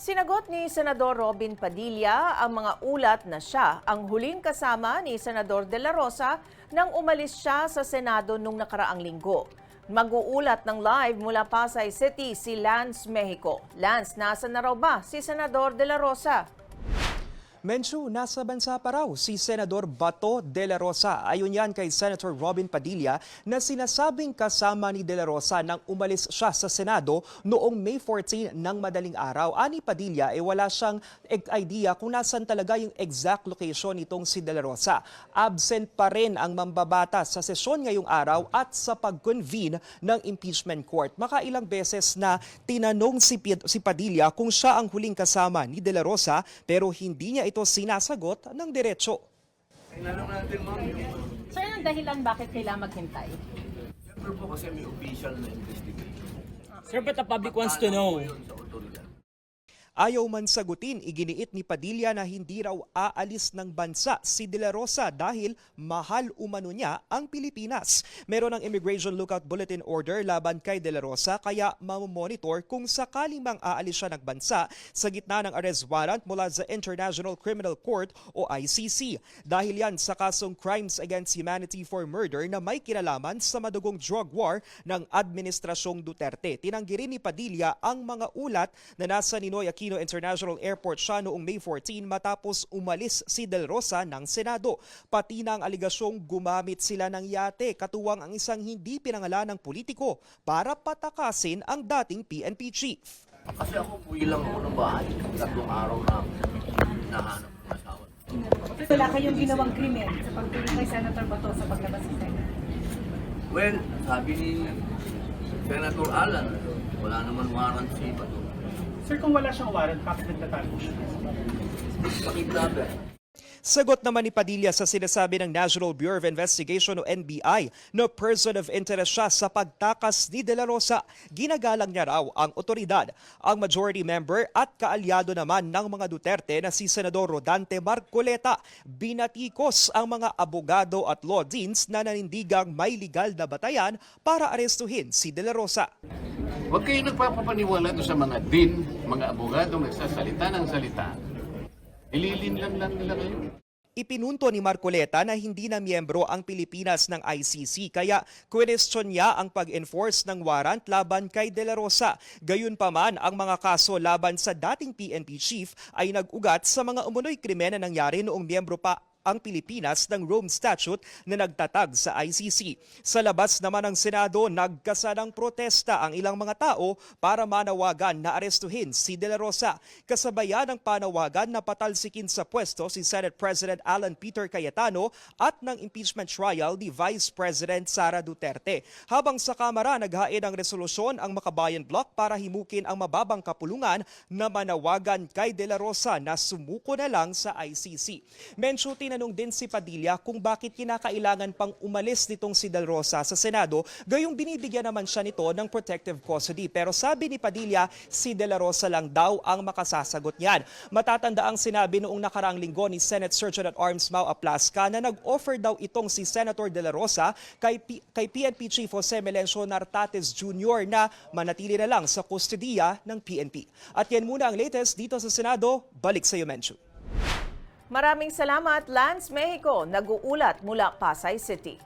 Sinagot ni Senador Robin Padilla ang mga ulat na siya ang huling kasama ni Senador De La Rosa nang umalis siya sa Senado nung nakaraang linggo. Mag-uulat ng live mula Pasay City si Lance Mexico. Lance, nasa na raw ba si Senador De La Rosa? Menchu, nasa bansa pa raw si Senador Bato de la Rosa. Ayon yan kay Senator Robin Padilla na sinasabing kasama ni de la Rosa nang umalis siya sa Senado noong May 14 ng madaling araw. Ani Padilla, wala siyang idea kung nasan talaga yung exact location nitong si de la Rosa. Absent pa rin ang mambabatas sa sesyon ngayong araw at sa pag-convene ng impeachment court. Makailang beses na tinanong si Padilla kung siya ang huling kasama ni de la Rosa pero hindi niya ito sinasagot ng diretso. Sir, anong dahilan bakit kailangan maghintay? Siyempre po kasi may official na investigation. Sir, but the public wants to know. Yun sa otoridad. Ayaw man sagutin, iginiit ni Padilla na hindi raw aalis ng bansa si De La Rosa dahil mahal umano niya ang Pilipinas. Meron ng Immigration Lookout Bulletin Order laban kay De La Rosa kaya mamomonitor kung sakaling mang aalis siya ng bansa sa gitna ng arrest warrant mula sa International Criminal Court o ICC. Dahil yan sa kasong Crimes Against Humanity for Murder na may kinalaman sa madugong drug war ng Administrasyong Duterte. Tinanggi rin ni Padilla ang mga ulat na nasa Ninoy Aquino International Airport siya noong May 14 matapos umalis si Del Rosa ng Senado. Pati na ang aligasyong gumamit sila ng yate katuwang ang isang hindi pinangalanang politiko para patakasin ang dating PNP chief. Kasi ako puwi lang ako ng bahay. 3 araw na nahanap ng asawa. Wala kayong ginawang krimen sa pagtulong kay Senator Bato sa paglabas sa Senate? Well, sabi ni Senator Alan, wala naman warrant si Bato. Sir, kung wala siyang warrant, bakit nagtatago siya? Pakidlaban. Sagot naman ni Padilla sa sinasabi ng National Bureau of Investigation o NBI na person of interest siya sa pagtakas ni De La Rosa. Ginagalang niya raw ang otoridad. Ang majority member at kaalyado naman ng mga Duterte na si Senador Rodante Marcoleta. Binatikos ang mga abogado at law deans na nanindigang may legal na batayan para arestuhin si De La Rosa. Huwag kayo nagpapapaniwala doon sa mga din, mga abogado nagsasalita ng salita. Ililinlang lang nila kayo. Ipinunto ni Marcoleta na hindi na miyembro ang Pilipinas ng ICC kaya question niya ang pag-enforce ng warrant laban kay De La Rosa. Gayunpaman, ang mga kaso laban sa dating PNP chief ay nag-ugat sa mga umunoy krimen na nangyari noong miyembro pa ang Pilipinas ng Rome Statute na nagtatag sa ICC. Sa labas naman ng Senado, nagkasanang protesta ang ilang mga tao para manawagan na arestuhin si De La Rosa. Kasabayan ng panawagan na patalsikin sa pwesto si Senate President Alan Peter Cayetano at ng impeachment trial ni Vice President Sara Duterte. Habang sa Kamara, naghain ng resolusyon ang Makabayan Bloc para himukin ang mababang kapulungan na manawagan kay De La Rosa na sumuko na lang sa ICC. Mention tinanong din si Padilla kung bakit kinakailangan pang umalis nitong si Del Rosa sa Senado, gayong binibigyan naman siya nito ng protective custody. Pero sabi ni Padilla, si De La Rosa lang daw ang makasasagot niyan. Matatanda ang sinabi noong nakaraang linggo ni Senate Surgeon at Arms Mau Aplasca na nag-offer daw itong si Senator De La Rosa kay PNP Chief Jose Melencio Nartates Jr. na manatili na lang sa kustodiya ng PNP. At yan muna ang latest dito sa Senado. Balik sa iyo, Menchu. Maraming salamat, Lance Mexico, nag-uulat mula Pasay City.